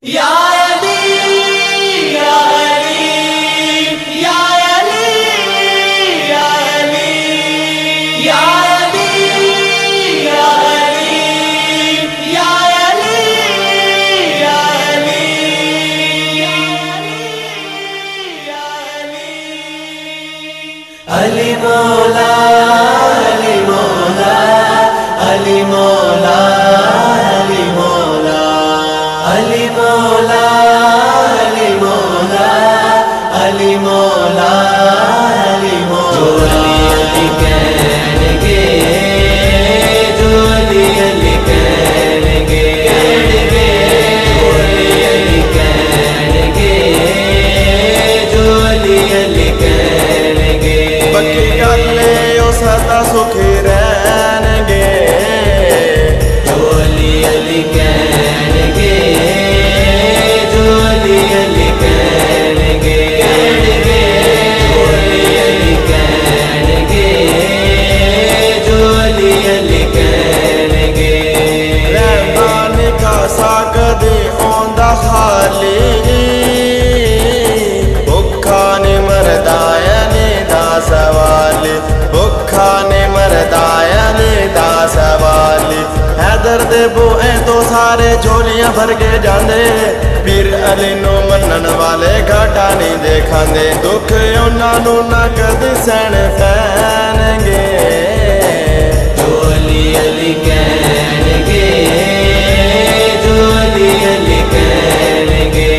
या अली या अली या अली या अली या अली या अली या अली या अली या अली अली मौला अली मौला अली मौला अली मौला अली मौला अली मौला अली मौला अली मौला जो अली अली कहनेगे जो अली अली कहनेगे जो अली अली कहनेगे पक्की गल ओ सदा सुखी रहनेगे जो अली अली कहनेगे जो अली अली कहनेगे जो अली अली कहनेगे जो अली अली कहनेगे रहमान का साकदे औंदा खाली भुखा ने मरदाया ने दा सवाल भुखा ने मरदाया ने दा सवाल हैदर दे बोए तो सारे झोलियां भर के जांदे पीर अली नो मनन वाले घाटा नहीं देखांदे दुख उन्हां नू ना कदी सहन पैणगे जो अली अली कहनेगे जो अली अली कहनेगे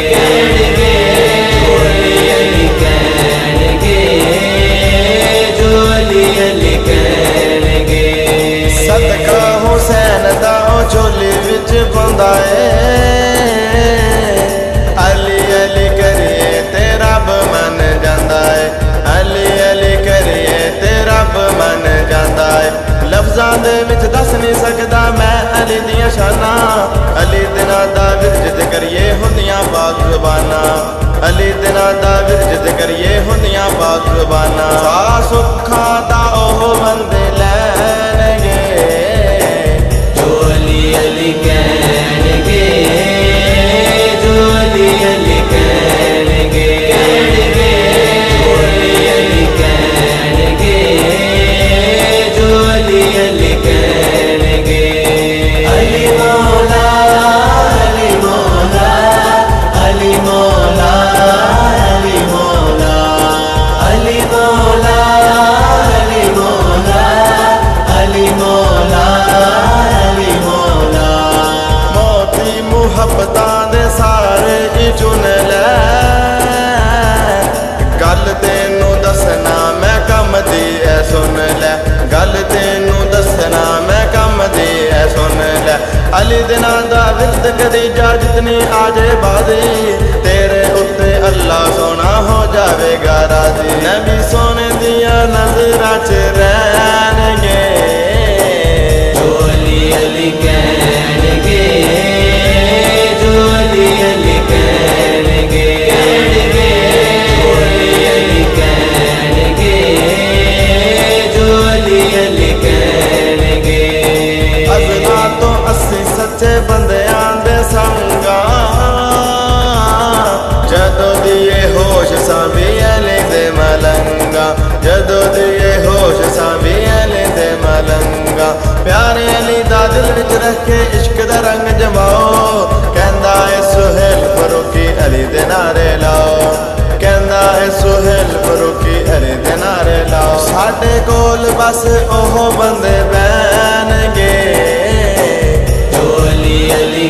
जो अली अली कहनेगे जो अली अली कहनेगे सदका हुसैन दा झोली विच बंदा है अली अली करिए ते रब मन जांदा है अली अली करिए ते रब मन जांदा है लफ्जां दे विच दस नहीं सकदा मैं अली दियां शाना अली दिनां दा विरजत करिए हुंदियां पाक ज़ुबाना अली दिनां दा विरजत करिए हुंदियां पाक ज़ुबाना सा सुखा दा ओह बंदे लैणगे जो अली अली कहनेगे जो अली अली कहनेगे जो अली अली कहनेगे जो अली अली कहनेगे अली मौला अली मौला अली मौला अली मौला अली मौला अली मौला अली मौला अली मौला मोती मुहब्बतां दे सारे ही चुन लै गल तेनू दसना मैं कम दी ऐ सुन लै गल तेनू दसना मैं कम दी ऐ सुन लै अली दिनां दा विरद कदी जा जितनी आजे बादी तेरे उत्ते अल्लाह सोना हो जावेगा राजी नबी सोने दियां नजरां च रहणगे जो अली अली कहनेगे जो अली अली कहनेगे जो अली अली कहनेगे जो अली अली कहनेगे अज़ला तो अस्सी सच्चे बंदियां दे संगा जदों दिए होश सांभी अली दे मलंगा जदों दिए होश सांभी अली दे मलंगा प्यारे अली दा दिल विच रख के इश्क दा रंग जमाओ कहंदा है सुहेल फरूकी अली दे नारे लाओ कहंदा है सुहेल फरूकी अली दे नारे लाओ साडे कोल बस ओह बंदे बैणगे जो अली अली